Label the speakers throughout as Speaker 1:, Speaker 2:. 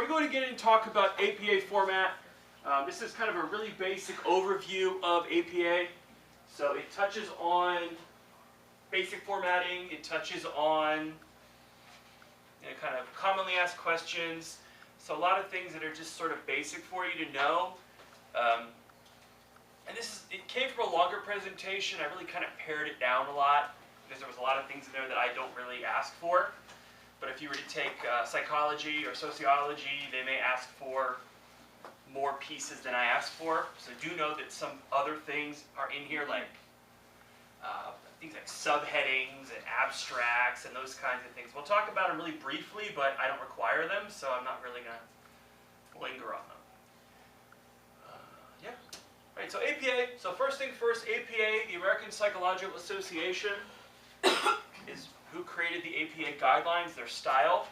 Speaker 1: we're going to get in and talk about APA format. This is kind of a really basic overview of APA. So it touches on basic formatting. It touches on kind of commonly asked questions. So a lot of things that are just sort of basic for you to know. And it came from a longer presentation. I really kind of pared it down a lot because there was a lot of things in there that I don't really ask for. But if you were to take psychology or sociology, they may ask for more pieces than I asked for. So do know that some other things are in here, like things like subheadings and abstracts and those kinds of things. We'll talk about them really briefly, but I don't require them, so I'm not really going to linger on them. Yeah. All right, so APA. So first thing first, APA, the American Psychological Association, is who created the APA guidelines, their style.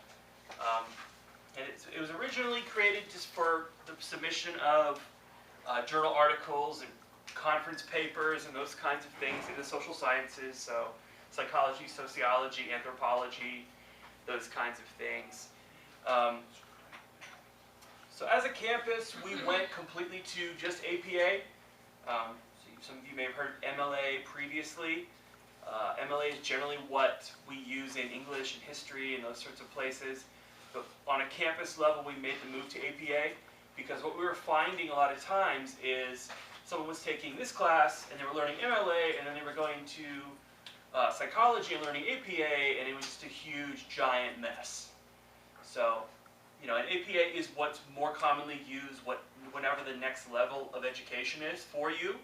Speaker 1: And it was originally created just for the submission of journal articles and conference papers and those kinds of things in the social sciences, so psychology, sociology, anthropology, those kinds of things. So as a campus, we went completely to just APA. Some of you may have heard MLA previously. MLA is generally what we use in English and history and those sorts of places. But on a campus level, we made the move to APA because what we were finding a lot of times is someone was taking this class and they were learning MLA and then they were going to psychology and learning APA, and it was just a huge, giant mess. So, and APA is what's more commonly used whenever the next level of education is for you.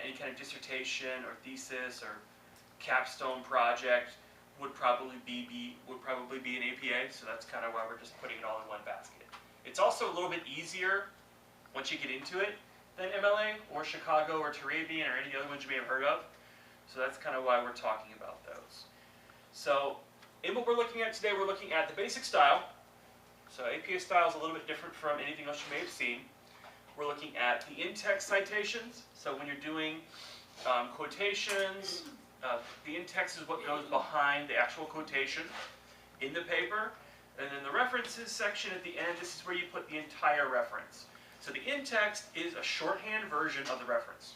Speaker 1: Any kind of dissertation or thesis or capstone project would probably be an APA, so that's kind of why we're just putting it all in one basket. It's also a little bit easier once you get into it than MLA or Chicago or Turabian or any other ones you may have heard of. So that's kind of why we're talking about those. So in what we're looking at today, we're looking at the basic style. So APA style is a little bit different from anything else you may have seen. We're looking at the in-text citations. So when you're doing quotations, the in-text is what goes behind the actual quotation in the paper. And then the references section at the end, this is where you put the entire reference. So the in-text is a shorthand version of the reference.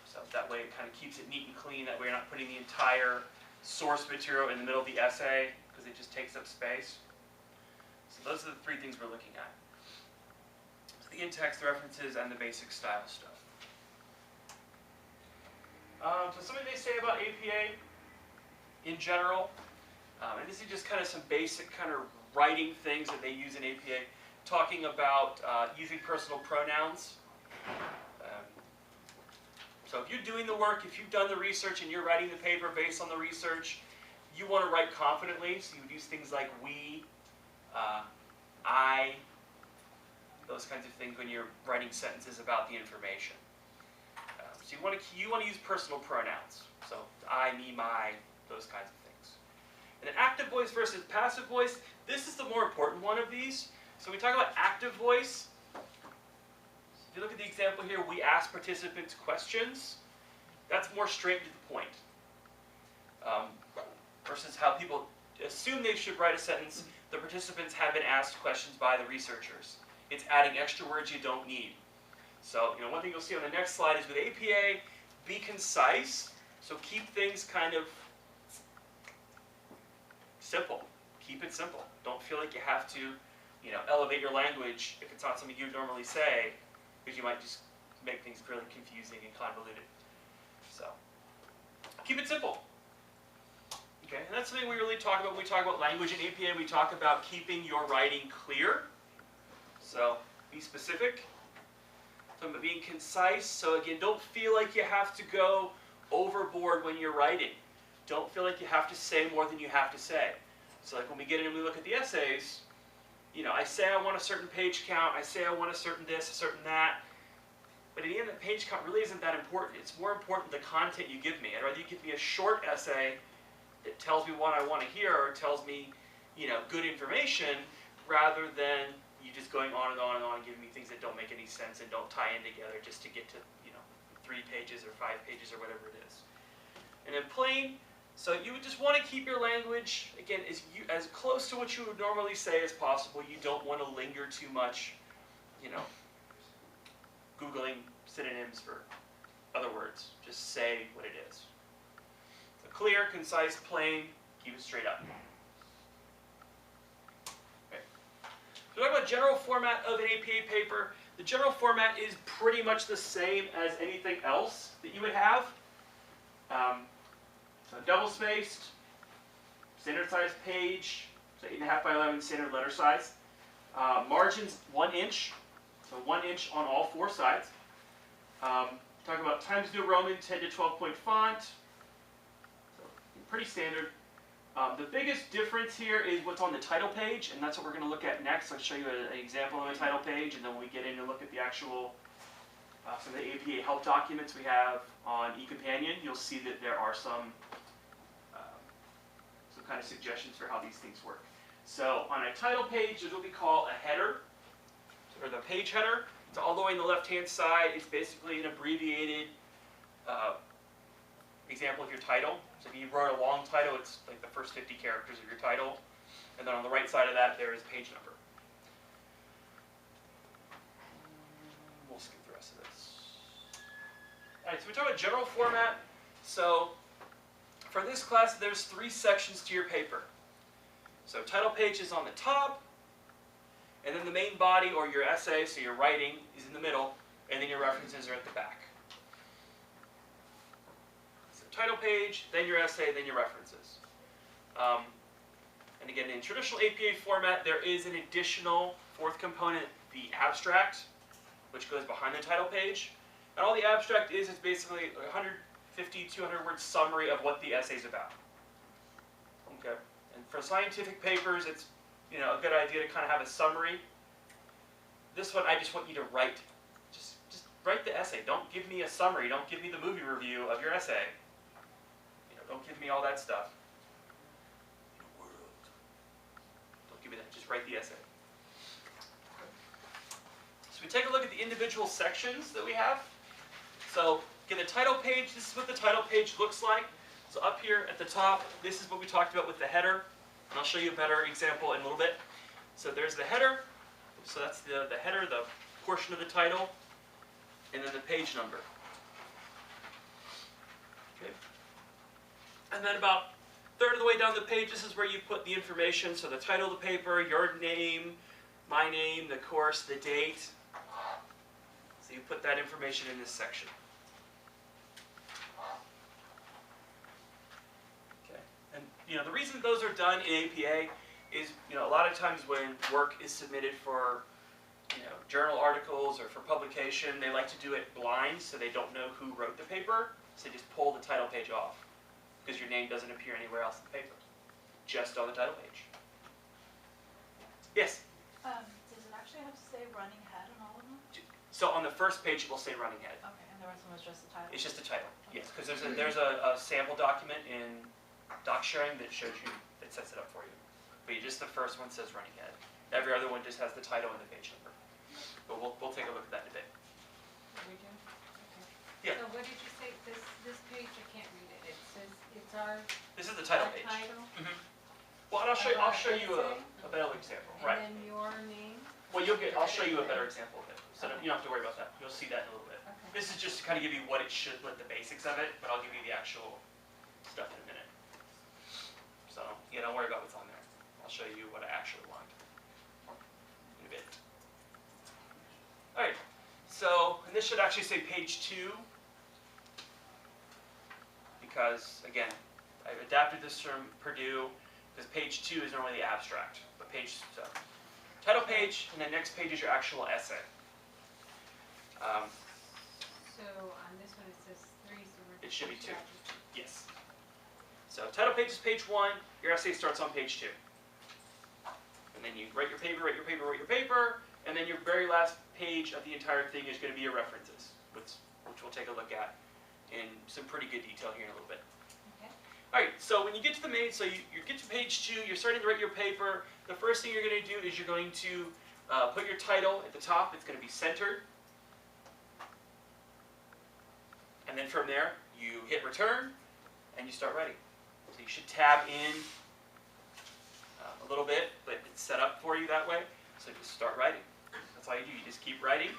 Speaker 1: So that way it kind of keeps it neat and clean. That way you're not putting the entire source material in the middle of the essay because it just takes up space. So those are the three things we're looking at. So the in-text, the references, and the basic style stuff. So something they say about APA in general, and this is just kind of some basic kind of writing things that they use in APA, talking about using personal pronouns. So if you're doing the work, if you've done the research and you're writing the paper based on the research, you want to write confidently, so you would use things like we, I, those kinds of things when you're writing sentences about the information. So you want to use personal pronouns. So I, me, my, those kinds of things. And then active voice versus passive voice. This is the more important one of these. So when we talk about active voice, if you look at the example here, we ask participants questions. That's more straight to the point. Versus how people assume they should write a sentence. The participants have been asked questions by the researchers. It's adding extra words you don't need. So, one thing you'll see on the next slide is with APA, be concise. So keep things kind of simple. Keep it simple. Don't feel like you have to, elevate your language if it's not something you normally say, because you might just make things really confusing and convoluted. So, keep it simple. Okay, and that's something we really talk about when we talk about language in APA. We talk about keeping your writing clear. So, be specific. About being concise. So again, don't feel like you have to go overboard when you're writing. Don't feel like you have to say more than you have to say. So like when we get in and we look at the essays, I say I want a certain page count, I say I want a certain this, a certain that, but at the end the page count really isn't that important. It's more important the content you give me. I'd rather you give me a short essay that tells me what I want to hear or tells me, good information, rather than you just going on and on and on, giving me things that don't make any sense and don't tie in together just to get to, 3 pages or 5 pages or whatever it is. And then plain, So you would just want to keep your language, again, as close to what you would normally say as possible. You don't want to linger too much, you know, Googling synonyms for other words. Just say what it is. So clear, concise, plain, keep it straight up. Okay. So we're talking about general format of an APA paper. The general format is pretty much the same as anything else that you would have. So double-spaced, standard size page, so 8.5 by 11 standard letter size. Margins 1 inch, so 1 inch on all 4 sides. Talking about Times New Roman 10 to 12 point font, so pretty standard. The biggest difference here is what's on the title page, and that's what we're going to look at next. I'll show you an example on the title page, and then when we get in and look at the actual some of the APA help documents we have on eCompanion, you'll see that there are some kind of suggestions for how these things work. So on a title page, there's what we call a header, or the page header. It's all the way on the left-hand side. It's basically an abbreviated example of your title. So if you wrote a long title, it's like the first 50 characters of your title. And then on the right side of that, there is page number. We'll skip the rest of this. All right, so we talk about general format. So for this class, there's 3 sections to your paper. So title page is on the top, and then the main body or your essay, so your writing, is in the middle, and then your references are at the back. So title page, then your essay, then your references. And again, in traditional APA format, there is an additional 4th component, the abstract, which goes behind the title page. And all the abstract is basically 150, 200 word summary of what the essay is about. Okay. And for scientific papers, it's a good idea to kind of have a summary. This one, I just want you to write. Just write the essay. Don't give me a summary. Don't give me the movie review of your essay. Don't give me all that stuff. Don't give me that. Just write the essay. So we take a look at the individual sections that we have. So again, the title page, this is what the title page looks like. So up here at the top, this is what we talked about with the header. And I'll show you a better example in a little bit. So there's the header. So that's the header, the portion of the title. And then the page number. Okay. And then about a third of the way down the page, this is where you put the information. So the title of the paper, your name, my name, the course, the date. So you put that information in this section. The reason those are done in APA is, a lot of times when work is submitted for, journal articles or for publication, they like to do it blind, so they don't know who wrote the paper. So they just pull the title page off, because your name doesn't appear anywhere else in the paper, just on the title page. Yes?
Speaker 2: Does it actually have to say running head on all of them?
Speaker 1: So on the first page, it will say running head.
Speaker 2: Okay, and the rest of them is just the title?
Speaker 1: It's just the title, yes, because there's a sample document in doc sharing that shows you, that sets it up for you. But just the first one says running head. Every other one just has the title and the page number. But we'll take a look at that in a bit.
Speaker 3: We do? Okay.
Speaker 1: Yeah.
Speaker 3: So what did you say, this page, I can't read it, it says, it's our
Speaker 1: This is the title page.
Speaker 3: title,
Speaker 1: Well, and I'll show you a better example, right?
Speaker 3: and then your name?
Speaker 1: Well, I'll show you a better example of it. So you don't have to worry about that. You'll see that in a little bit.
Speaker 3: Okay.
Speaker 1: This is just to kind of give you what it should, the basics of it, but I'll give you the actual stuff in a minute. So, don't worry about what's on there. I'll show you what I actually want in a bit. Alright, so, and this should actually say page 2, because, again, I've adapted this from Purdue, because page 2 is normally the abstract, but so, title page, and then next page is your actual essay.
Speaker 3: So on this one it says 3, so we're...
Speaker 1: It should be 2. Yes. So title page is page 1, your essay starts on page 2. And then you write your paper, and then your very last page of the entire thing is going to be your references, which we'll take a look at in some pretty good detail here in a little bit.
Speaker 3: Okay.
Speaker 1: Alright, so when you get to the main, so you get to page 2, you're starting to write your paper. The first thing you're going to do is you're going to put your title at the top. It's going to be centered. And then from there, you hit return, and you start writing. So you should tab in a little bit, but it's set up for you that way. So just start writing. That's all you do. You just keep writing.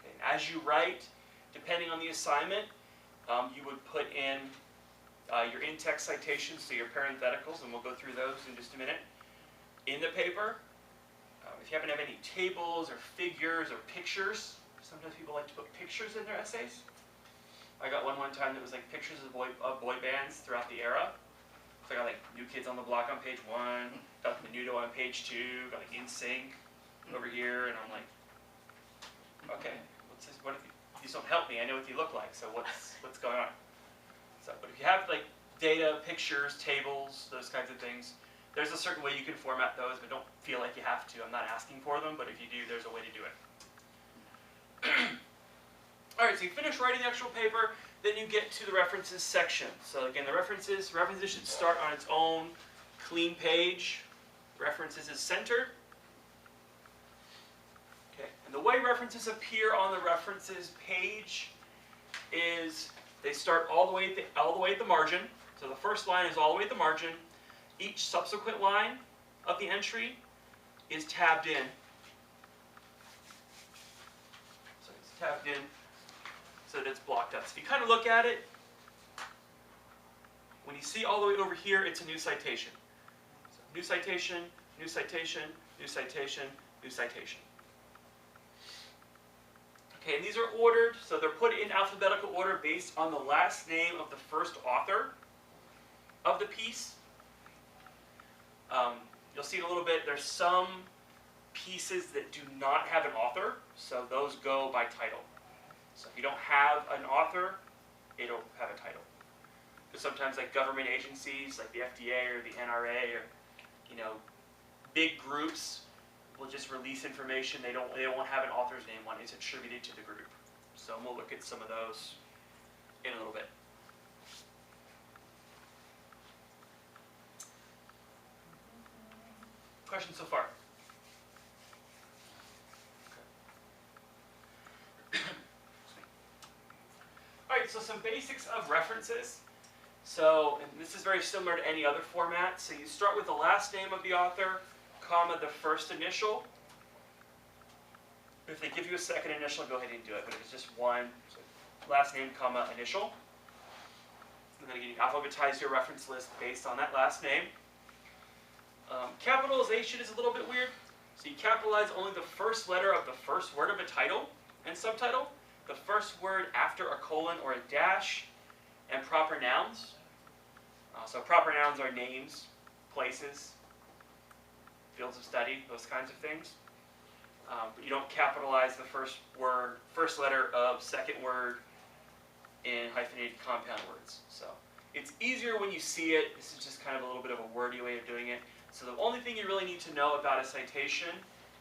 Speaker 1: Okay. As you write, depending on the assignment, you would put in your in-text citations, so your parentheticals, and we'll go through those in just a minute, in the paper. If you happen to have any tables or figures or pictures, sometimes people like to put pictures in their essays. I got one time that was like pictures of boy bands throughout the era. So I got like New Kids on the Block on page 1, got Menudo on page 2, got like NSYNC over here, and I'm like, okay, what's this? What if these don't help me? I know what you look like, so what's going on? So, but if you have like data, pictures, tables, those kinds of things, there's a certain way you can format those, but don't feel like you have to. I'm not asking for them, but if you do, there's a way to do it. All right, so you finish writing the actual paper, then you get to the references section. So again, the references should start on its own clean page. References is centered. Okay, and the way references appear on the references page is they start all the way at the margin. So the first line is all the way at the margin. Each subsequent line of the entry is tabbed in. So it's tabbed in so that it's blocked up. So if you kind of look at it, when you see all the way over here, it's a new citation. So new citation, new citation, new citation, new citation. Okay, and these are ordered, so they're put in alphabetical order based on the last name of the first author of the piece. You'll see in a little bit, there's some pieces that do not have an author, so those go by title. So if you don't have an author, it'll have a title. Because sometimes like government agencies, like the FDA or the NRA or, big groups will just release information. They won't have an author's name on it. It's attributed to the group. So we'll look at some of those in a little bit. Questions so far? All right, so some basics of references. So, and this is very similar to any other format. So you start with the last name of the author, comma, the first initial. If they give you a second initial, go ahead and do it. But if it's just one, so last name, comma, initial. And then you alphabetize your reference list based on that last name. Capitalization is a little bit weird. So you capitalize only the first letter of the first word of a title and subtitle, the first word after a colon or a dash, and proper nouns. So proper nouns are names, places, fields of study, those kinds of things. But you don't capitalize the first letter of second word in hyphenated compound words. So it's easier when you see it. This is just kind of a little bit of a wordy way of doing it. So the only thing you really need to know about a citation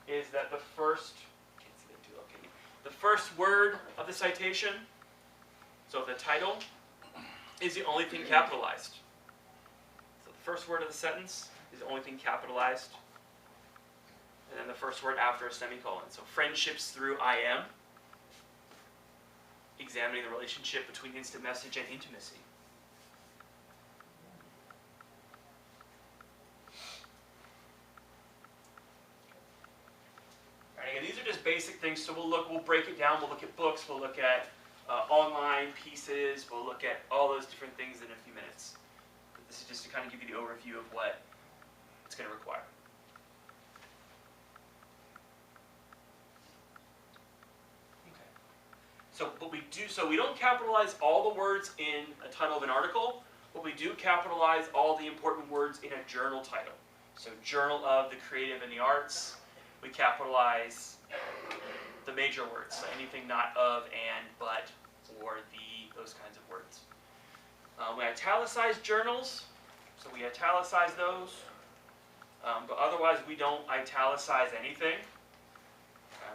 Speaker 1: is that the first word of the citation, so the title, is the only thing capitalized. So the first word of the sentence is the only thing capitalized. And then the first word after a semicolon. So friendships through I am. Examining the relationship between instant message and intimacy. Again, these are just basic things, so we'll break it down. We'll look at books, we'll look at online pieces, we'll look at all those different things in a few minutes. But this is just to kind of give you the overview of what it's going to require. Okay. So we don't capitalize all the words in a title of an article, but we do capitalize all the important words in a journal title. So Journal of the Creative and the Arts. We capitalize the major words, so anything not of, and, but, or, those kinds of words. We italicize journals, so we italicize those, but otherwise we don't italicize anything.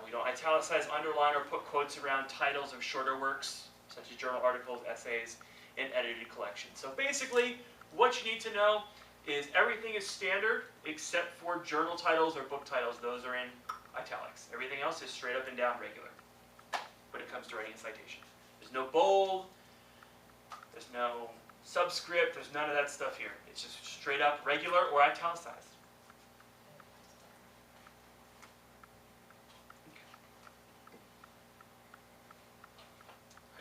Speaker 1: We don't italicize, underline, or put quotes around titles of shorter works, such as journal articles, essays, and edited collections. So basically, what you need to know is everything is standard except for journal titles or book titles. Those are in italics. Everything else is straight up and down regular when it comes to writing a citation. There's no bold, There's no subscript, there's none of that stuff here. It's just straight up regular or italicized.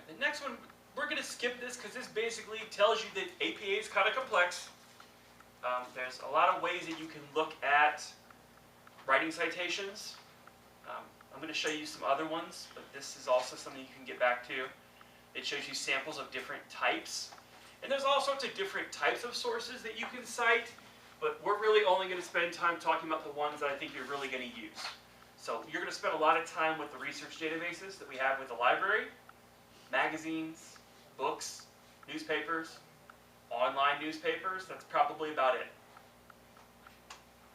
Speaker 1: The next one, we're going to skip this because this basically tells you that APA is kind of complex. There's a lot of ways that you can look at writing citations. I'm going to show you some other ones, but this is also something you can get back to. It shows you samples of different types. And there's all sorts of different types of sources that you can cite, but we're really only going to spend time talking about the ones that I think you're really going to use. So you're going to spend a lot of time with the research databases that we have with the library, magazines, books, newspapers, online newspapers. That's probably about it.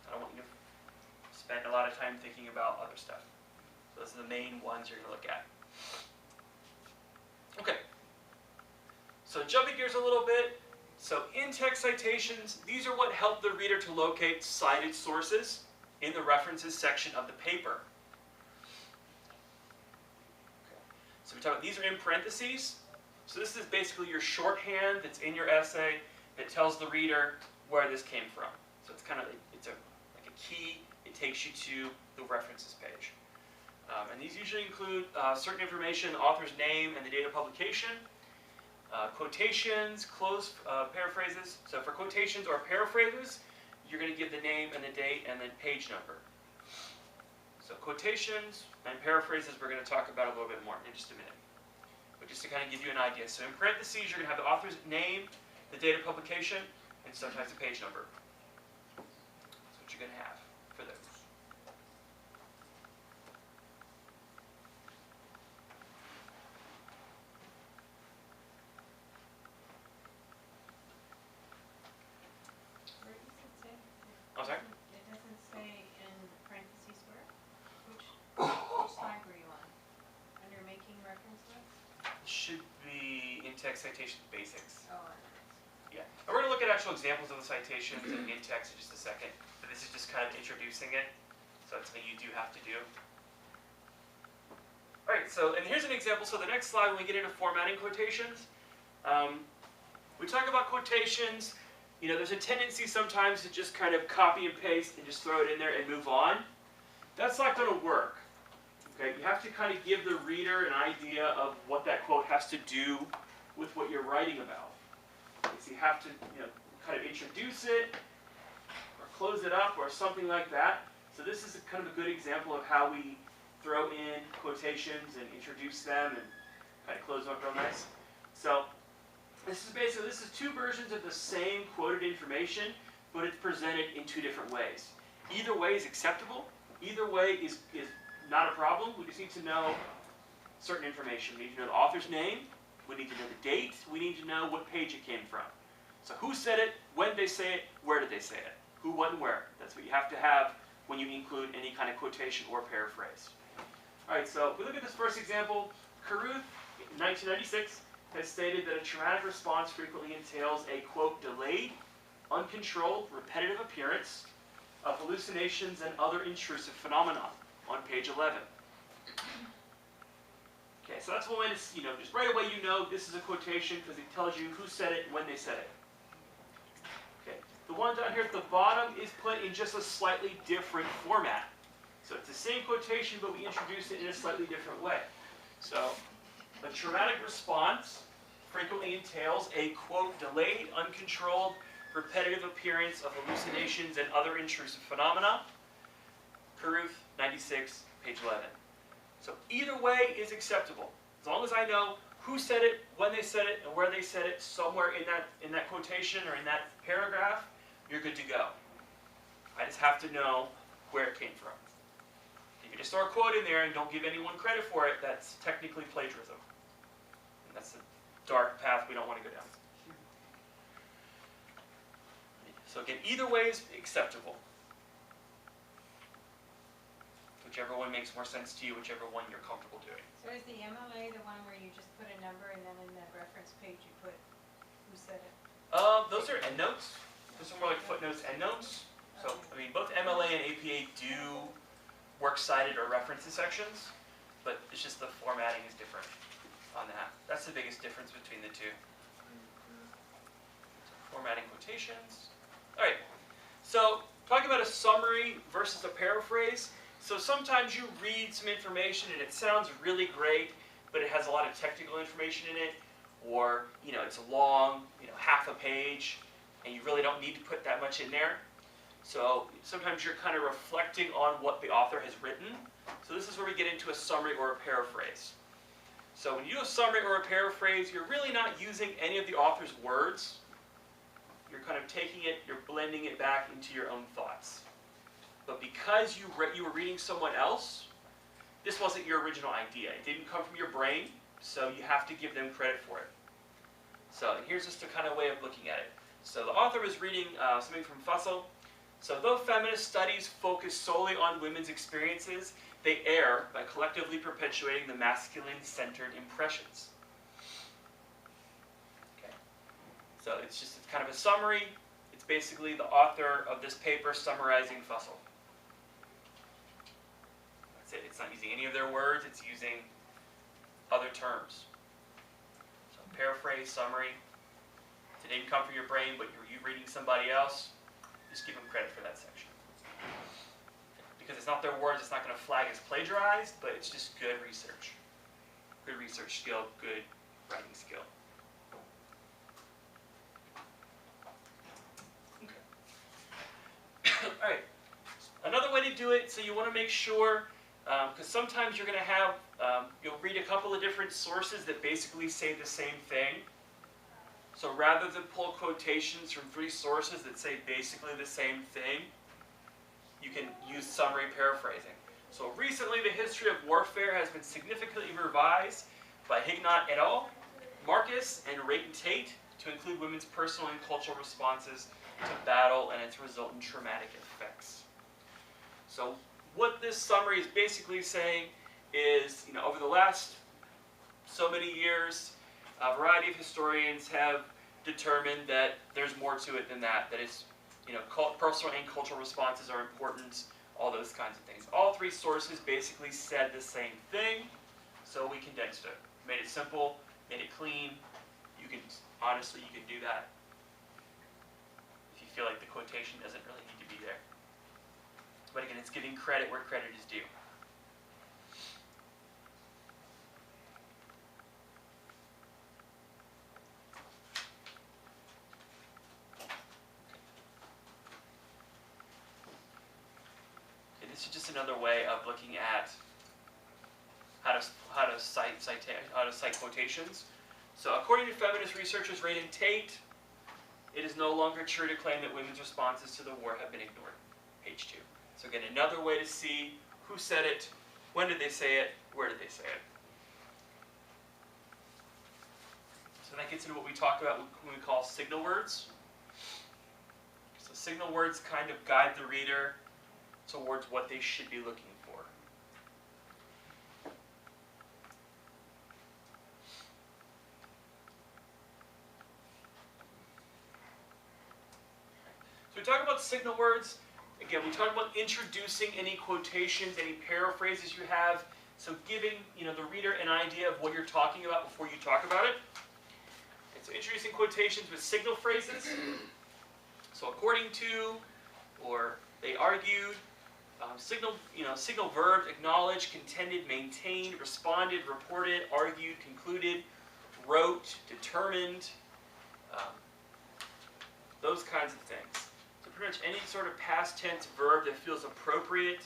Speaker 1: I don't want you to spend a lot of time thinking about other stuff. So those are the main ones you're going to look at. Okay. So jumping gears a little bit. So in text citations, these are what help the reader to locate cited sources in the references section of the paper. So we talk about these are in parentheses. So this is basically your shorthand that's in your essay that tells the reader where this came from. So it's kind of like a key. It takes you to the references page. And these usually include certain information, the author's name and the date of publication, quotations, close paraphrases. So for quotations or paraphrases, you're going to give the name and the date and the page number. So quotations and paraphrases we're going to talk about a little bit more in just a minute. But just to kind of give you an idea. So in parentheses, you're going to have the author's name, the date of publication, and sometimes the page number. That's what you're going to have for those.
Speaker 3: Where does it say?
Speaker 1: I'm sorry?
Speaker 3: It doesn't say in parentheses where? Which slide were you on? Under making references?
Speaker 1: Should be in text citation basics.
Speaker 3: Oh,
Speaker 1: Yeah. And we're going to look at actual examples of the citations in text in just a second. But this is just kind of introducing it. So that's something you do have to do. Alright, so, and here's an example. So the next slide, when we get into formatting quotations, we talk about quotations. You know, there's a tendency sometimes to just kind of copy and paste and just throw it in there and move on. That's not going to work. Okay, you have to kind of give the reader an idea of what that quote has to do with what you're writing about. So you have to, you know, kind of introduce it, or close it up, or something like that. So this is kind of a good example of how we throw in quotations and introduce them and kind of close them up real nice. So this is basically, this is two versions of the same quoted information, but it's presented in two different ways. Either way is acceptable. Either way is not a problem. We just need to know certain information. We need to know the author's name. We need to know the date. We need to know what page it came from. So who said it, when they say it, where did they say it? Who, what, and where. That's what you have to have when you include any kind of quotation or paraphrase. All right, so if we look at this first example, Carruth, in 1996, has stated that a traumatic response frequently entails a, quote, delayed, uncontrolled, repetitive appearance of hallucinations and other intrusive phenomena, on page 11. Okay, so that's one way to, you know, just right away you know this is a quotation because it tells you who said it and when they said it. Okay, the one down here at the bottom is put in just a slightly different format. So it's the same quotation, but we introduce it in a slightly different way. So, a traumatic response frequently entails a, quote, delayed, uncontrolled, repetitive appearance of hallucinations and other intrusive phenomena. Carruth, 96, page 11. So either way is acceptable. As long as I know who said it, when they said it, and where they said it, somewhere in that quotation or in that paragraph, you're good to go. I just have to know where it came from. If you just throw a quote in there and don't give anyone credit for it, that's technically plagiarism. And that's a dark path we don't want to go down. So again, either way is acceptable. Whichever one makes more sense to you, whichever one you're comfortable doing.
Speaker 3: So is the MLA the one where you just put a number and then in the reference page you put who said it?
Speaker 1: Those are endnotes. Those are more like footnotes, endnotes. So, I mean, both MLA and APA do works cited or references sections, but it's just the formatting is different on that. That's the biggest difference between the two. Formatting quotations. All right, so talking about a summary versus a paraphrase. So sometimes you read some information and it sounds really great, but it has a lot of technical information in it, or it's long, half a page, and you really don't need to put that much in there. So sometimes you're kind of reflecting on what the author has written. So this is where we get into a summary or a paraphrase. So when you do a summary or a paraphrase, you're really not using any of the author's words. You're kind of taking it, you're blending it back into your own thoughts. But because you were reading someone else, this wasn't your original idea. It didn't come from your brain, so you have to give them credit for it. So here's just a kind of way of looking at it. So the author is reading something from Fussell. So though feminist studies focus solely on women's experiences, they err by collectively perpetuating the masculine-centered impressions. Okay. So it's kind of a summary. It's basically the author of this paper summarizing Fussell. That's it. It's not using any of their words. It's using other terms. So paraphrase, summary. If it didn't come from your brain, but you're reading somebody else, just give them credit for that section. Because it's not their words, it's not going to flag as plagiarized, but it's just good research. Good research skill, good writing skill. Okay. Alright. Another way to do it, so you want to make sure, because sometimes you're going to have, you'll read a couple of different sources that basically say the same thing. So rather than pull quotations from 3 sources that say basically the same thing, you can use summary paraphrasing. So recently the history of warfare has been significantly revised by Hignott et al., Marcus, and Rayton Tate to include women's personal and cultural responses to battle and its resultant traumatic effects. So what this summary is basically saying is, over the last so many years, a variety of historians have determined that there's more to it than that. That it's, personal and cultural responses are important, all those kinds of things. All 3 sources basically said the same thing, so we condensed it. Made it simple, made it clean. Honestly, you can do that if you feel like the quotation doesn't really need to be there. But again, it's giving credit where credit is due. This is just another way of looking at how to cite quotations. So according to feminist researchers Rayton Tate, it is no longer true to claim that women's responses to the war have been ignored. Page 2. So again, another way to see who said it, when did they say it, where did they say it. So that gets into what we talk about when we call signal words. So signal words kind of guide the reader towards what they should be looking for. So we talk about signal words. Again, we talk about introducing any quotations, any paraphrases you have. So giving the reader an idea of what you're talking about before you talk about it. And so introducing quotations with signal phrases. So according to, or they argued, signal verbs: acknowledged, contended, maintained, responded, reported, argued, concluded, wrote, determined, those kinds of things. So pretty much any sort of past tense verb that feels appropriate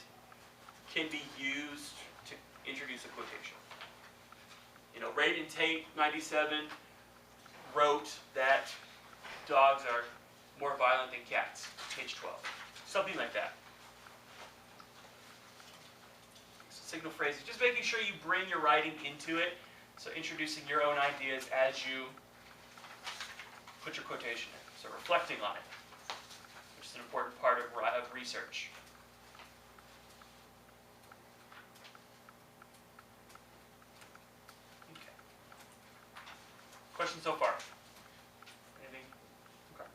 Speaker 1: can be used to introduce a quotation. Rayton Tate, 97, wrote that dogs are more violent than cats, page 12. Something like that. Signal phrases, just making sure you bring your writing into it, so introducing your own ideas as you put your quotation in, so reflecting on it, which is an important part of research. Okay. Questions so far? Anything? Okay.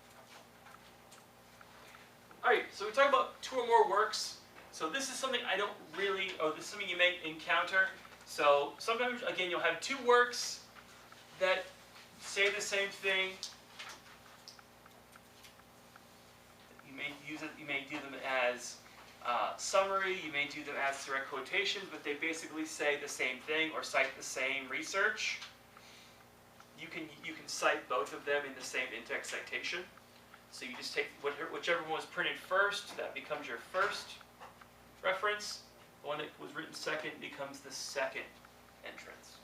Speaker 1: Alright, so we talk about 2 or more works. So this is something I don't really, this is something you may encounter. So sometimes, again, you'll have 2 works that say the same thing, You may do them as summary. You may do them as direct quotations, but they basically say the same thing or cite the same research. You can cite both of them in the same in-text citation. So you just take whichever one was printed first. That becomes your first reference. The one that was written second becomes the second entrance.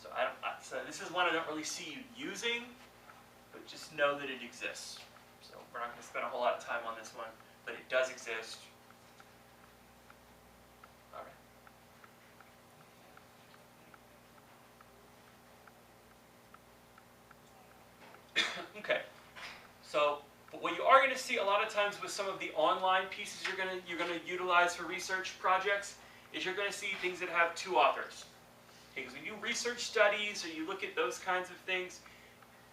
Speaker 1: So so this is one I don't really see you using, but just know that it exists. So we're not going to spend a whole lot of time on this one, but it does exist. All right. Okay. So, but what you are going to see a lot of times with some of the online pieces you're going to utilize for research projects is you're going to see things that have two authors. Okay, because when you research studies or you look at those kinds of things,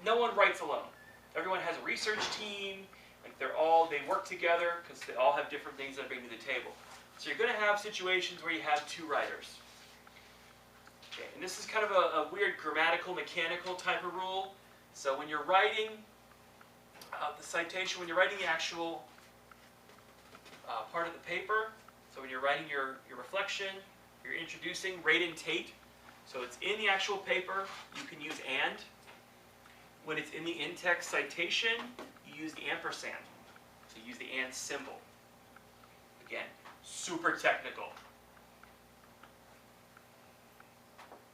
Speaker 1: no one writes alone. Everyone has a research team. Like they work together because they all have different things that bring to the table. So you're going to have situations where you have two writers. Okay, and this is kind of a weird grammatical, mechanical type of rule. So when you're writing the citation, when you're writing the actual part of the paper, so when you're writing your reflection, you're introducing rate and tate. So it's in the actual paper, you can use and. When it's in the in-text citation, you use the ampersand. So you use the and symbol. Again, super technical.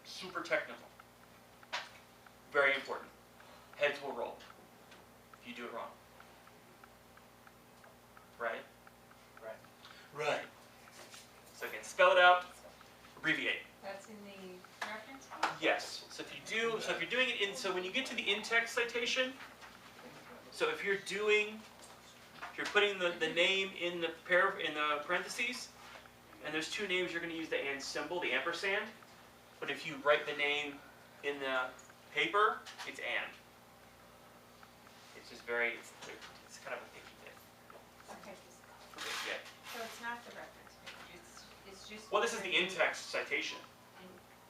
Speaker 1: Super technical. Very important. Heads will roll if you do it wrong. Right? Right. So again, spell it out, abbreviate.
Speaker 3: That's in the reference?
Speaker 1: Yes. So if you're doing it so when you get to the in-text citation, so if you're putting the name in the parentheses, and there's two names, you're going to use the and symbol, the ampersand. But if you write the name in the paper, it's and. It's just it's kind of a picky bit.
Speaker 3: Okay,
Speaker 1: Yeah.
Speaker 3: so it's not the reference page, it's just.
Speaker 1: Well, this is the in-text citation.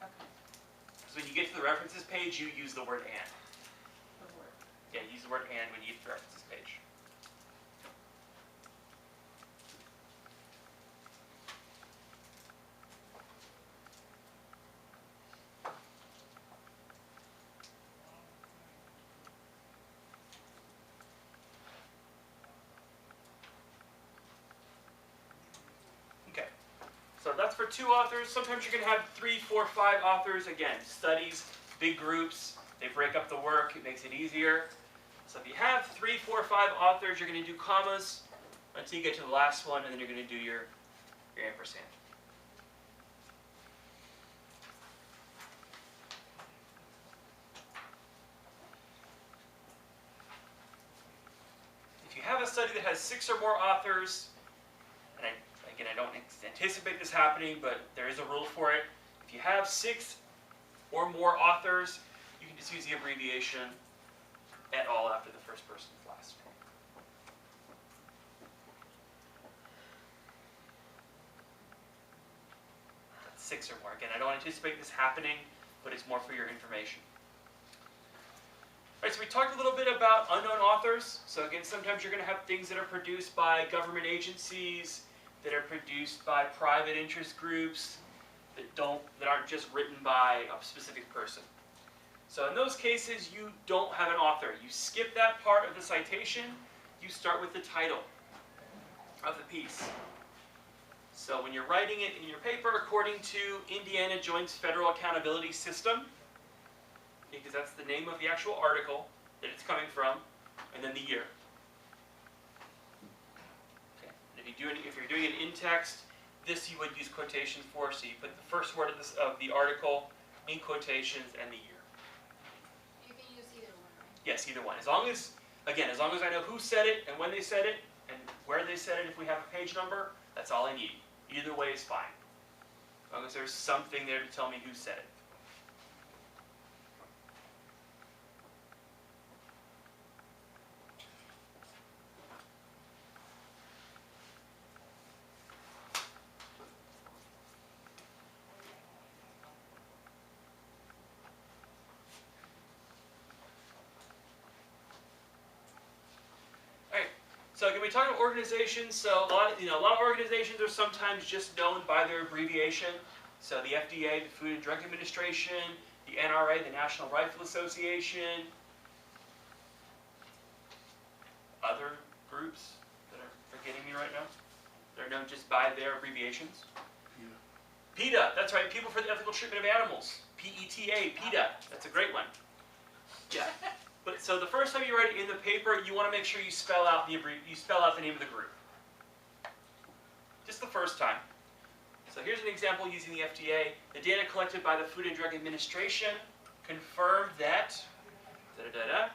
Speaker 3: Okay,
Speaker 1: So when you get to the references page, you use the word and.
Speaker 3: the word.
Speaker 1: Yeah, use the word and when you get to the references page. Okay, so that's for two authors. Sometimes you're going to have 3, 4, 5 authors. Again, studies, big groups, they break up the work, it makes it easier. So if you have 3, 4, 5 authors, you're going to do commas until you get to the last one, and then you're going to do your ampersand. If you have a study that has 6 or more authors, and I don't anticipate this happening, but there is a rule for it. If you have 6 or more authors, you can just use the abbreviation et al. After the first person's last name. That's 6 or more. Again, I don't anticipate this happening, but it's more for your information. All right, so we talked a little bit about unknown authors. So again, sometimes you're going to have things that are produced by government agencies, that are produced by private interest groups, that aren't just written by a specific person. So in those cases, you don't have an author. You skip that part of the citation. You start with the title of the piece. So when you're writing it in your paper, according to Indiana Joint's Federal Accountability System, because that's the name of the actual article that it's coming from, and then the year. Okay. And if you're doing it in text, this you would use quotations for. So you put the first word of the article in quotations and the year.
Speaker 2: You can use either one, right?
Speaker 1: Yes, either one. As long as I know who said it and when they said it and where they said it, if we have a page number, that's all I need. Either way is fine. As long as there's something there to tell me who said it. So again, we talk about organizations. So a lot of organizations are sometimes just known by their abbreviation. So the FDA, the Food and Drug Administration, the NRA, the National Rifle Association, other groups that are forgetting me right now. They're known just by their abbreviations. PETA, that's right, People for the Ethical Treatment of Animals. PETA, PETA, that's a great one. Yeah. But so the first time you write it in the paper, you want to make sure you spell out the name of the group. Just the first time. So here's an example using the FDA. The data collected by the Food and Drug Administration confirmed that da-da-da-da.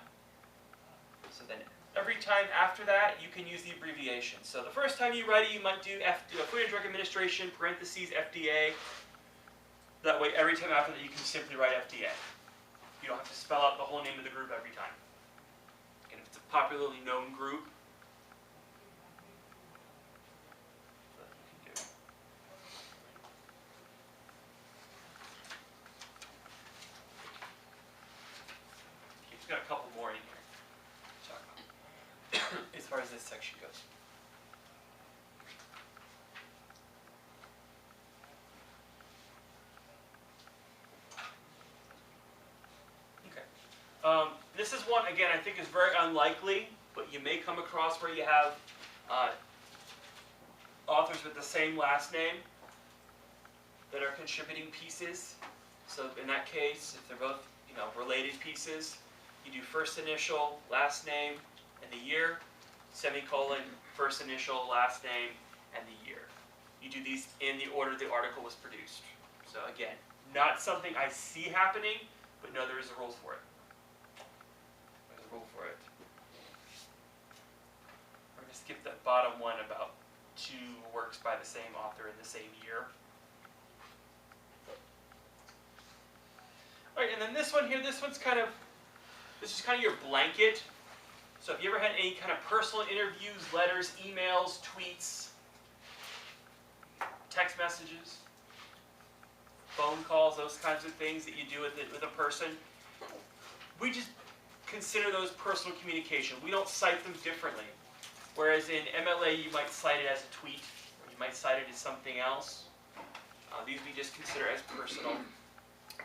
Speaker 1: So then every time after that, you can use the abbreviation. So the first time you write it, you might do Food and Drug Administration, parentheses, FDA. That way, every time after that, you can simply write FDA. You don't have to spell out the whole name of the group every time. And if it's a popularly known group, that you can do. Okay, we've got a couple more in here to talk about as far as this section goes. This is one, again, I think is very unlikely, but you may come across where you have authors with the same last name that are contributing pieces. So in that case, if they're both related pieces, you do first initial, last name, and the year, semicolon, first initial, last name, and the year. You do these in the order the article was produced. So again, not something I see happening, but no, there is a rule for it. Rule for it. We're going to skip that bottom one about 2 works by the same author in the same year. Alright, and then this one here, this is kind of your blanket. So if you ever had any kind of personal interviews, letters, emails, tweets, text messages, phone calls, those kinds of things that you do with a person, we just consider those personal communication. We don't cite them differently. Whereas in MLA, you might cite it as a tweet, or you might cite it as something else. These we just consider as personal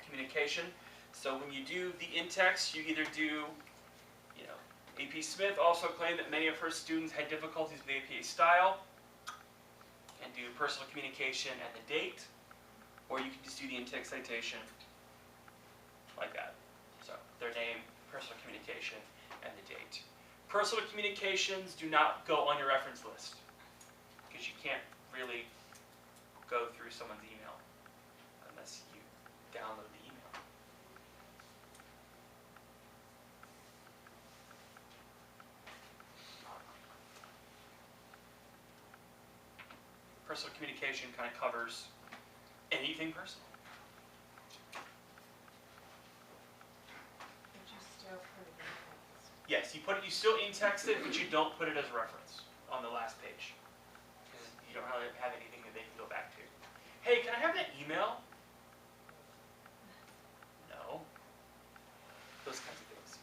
Speaker 1: communication. So when you do the in-text, you either do, AP Smith also claimed that many of her students had difficulties with the APA style, and do personal communication and the date, or you can just do the in-text citation like that. So their name, personal communication, and the date. Personal communications do not go on your reference list because you can't really go through someone's email unless you download the email. Personal communication kind of covers anything personal. Yes, you still in-text it, but you don't put it as a reference on the last page. Because you don't really have anything that they can go back to. Hey, can I have that email? No. Those kinds of things.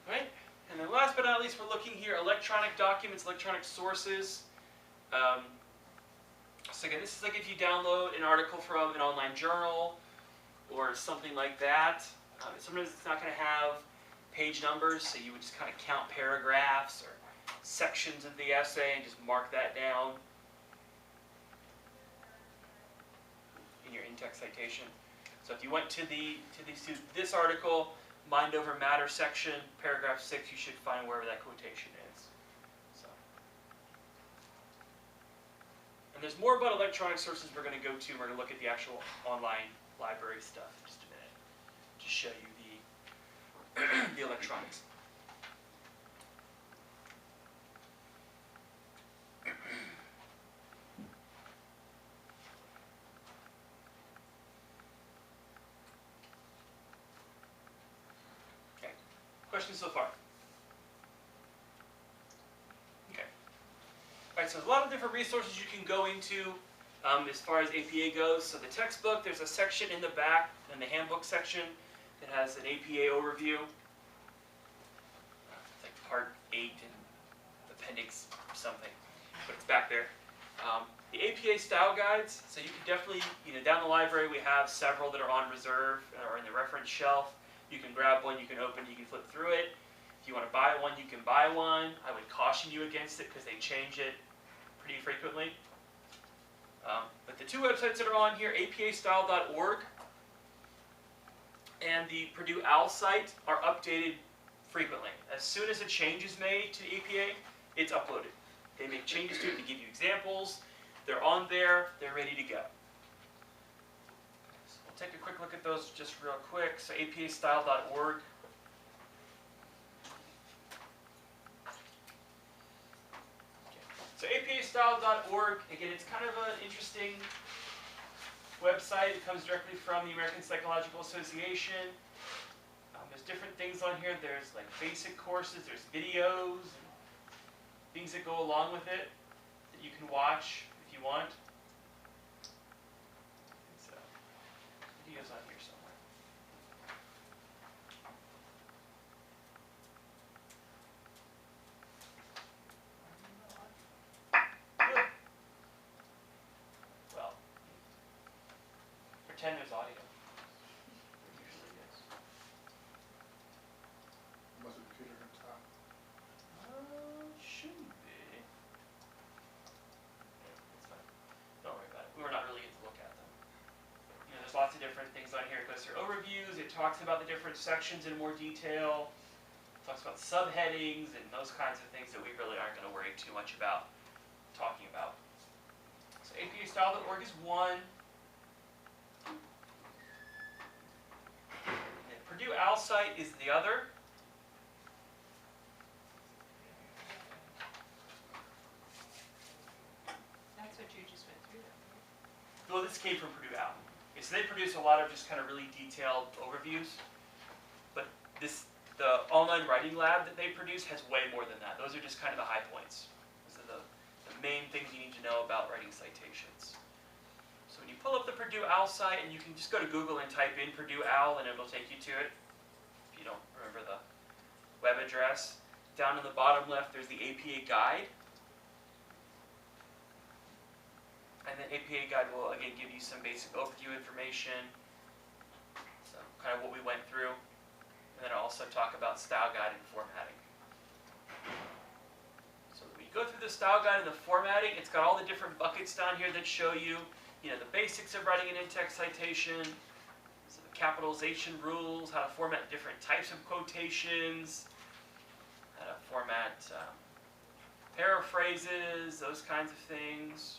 Speaker 1: Alright, and then last but not least, we're looking here, electronic documents, electronic sources. So again, this is like if you download an article from an online journal or something like that. Sometimes it's not going to have page numbers, so you would just kind of count paragraphs or sections of the essay and just mark that down in your in-text citation. So if you went to this article, Mind Over Matter section, paragraph 6, you should find wherever that quotation is. So. And there's more about electronic sources we're going to go to. We're going to look at the actual online library stuff in just a minute to show you the electronics. Okay. Questions so far? Okay. All right, so there's a lot of different resources you can go into as far as APA goes. So the textbook, there's a section in the back, in the handbook section, that has an APA overview. Part 8 and Appendix something, but it's back there. The APA style guides, so you can definitely, down the library we have several that are on reserve or in the reference shelf. You can grab one, you can open, you can flip through it. If you want to buy one, you can buy one. I would caution you against it because they change it pretty frequently. But the two websites that are on here, apastyle.org and the Purdue OWL site, are updated frequently. As soon as a change is made to the APA, it's uploaded. They make changes to it, they give you examples, they're on there, they're ready to go. So we'll take a quick look at those just real quick. So apastyle.org. So apastyle.org, again, it's kind of an interesting website. It comes directly from the American Psychological Association. There's different things on here. There's like basic courses, there's videos, things that go along with it that you can watch if you want. So, videos on here somewhere. Good. Well, pretend there's audio. There usually is.
Speaker 4: Was it Peter and Tom?
Speaker 1: Shouldn't be. It's fine. Don't worry about it. We're not really getting to look at them. There's lots of different things on here. It goes through overviews. It talks about the different sections in more detail. It talks about subheadings and those kinds of things that we really aren't going to worry too much about talking about. So apastyle.org is one. And Purdue OWL site is the other.
Speaker 3: That's what you just went through then, right?
Speaker 1: Well, this came from Purdue OWL. Okay, so they produce a lot of just kind of really detailed overviews. But the online writing lab that they produce has way more than that. Those are just kind of the high points. Those are the main things you need to know about writing citations. So when you pull up the Purdue OWL site, and you can just go to Google and type in Purdue OWL, and it'll take you to it. If you don't remember the web address. Down in the bottom left, there's the APA guide. And the APA guide will, again, give you some basic overview information, so kind of what we went through. And then I'll also talk about style guide and formatting. So when you go through the style guide and the formatting, it's got all the different buckets down here that show you, the basics of writing an in-text citation, so the capitalization rules, how to format different types of quotations, how to format paraphrases, those kinds of things.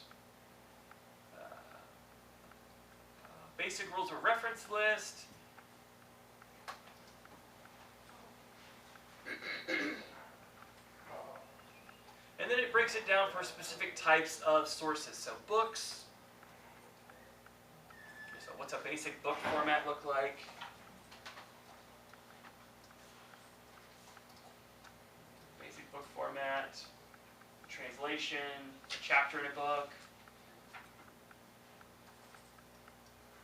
Speaker 1: Basic rules of reference list. And then it breaks it down for specific types of sources. So books. Okay, so what's a basic book format look like? Basic book format. Translation. A chapter in a book.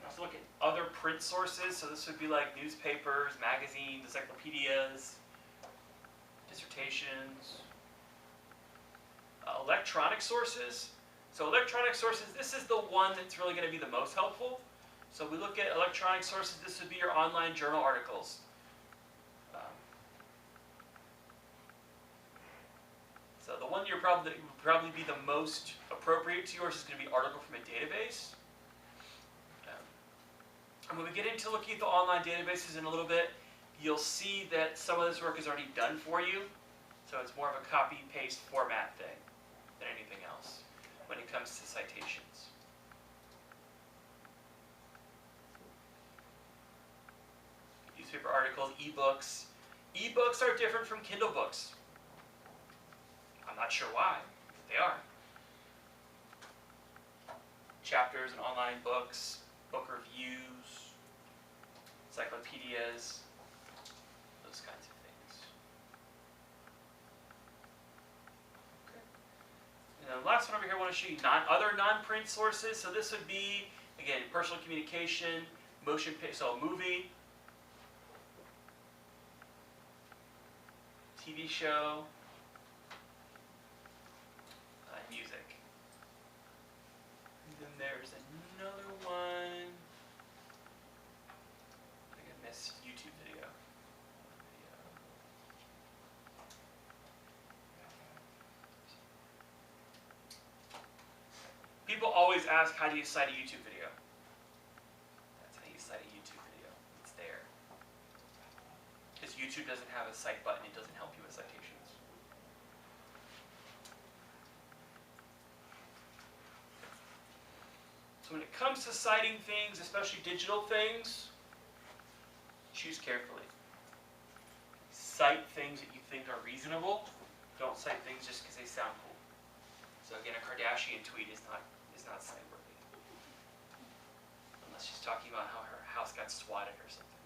Speaker 1: Also look at other print sources, so this would be like newspapers, magazines, encyclopedias, dissertations. Electronic sources. So electronic sources, this is the one that's really going to be the most helpful. So we look at electronic sources, this would be your online journal articles. So the one that would probably be the most appropriate to yours is going to be article from a database. And when we get into looking at the online databases in a little bit, you'll see that some of this work is already done for you. So it's more of a copy-paste format thing than anything else when it comes to citations. Newspaper articles, ebooks. Ebooks are different from Kindle books. I'm not sure why, but they are. Chapters and online books, book reviews, encyclopedias, those kinds of things. Okay. And then the last one over here I want to show you other non-print sources. So this would be, again, personal communication, motion picture, so a movie, TV show, music. And then there's another one. I think I missed YouTube video. People always ask, how do you cite a YouTube video? That's how you cite a YouTube video. It's there. Because YouTube doesn't have a cite button, it doesn't help you with citations. So when it comes to citing things, especially digital things, choose carefully. Cite things that you think are reasonable. Don't cite things just because they sound cool. So again, a Kardashian tweet is not cite worthy. Unless she's talking about how her house got swatted or something.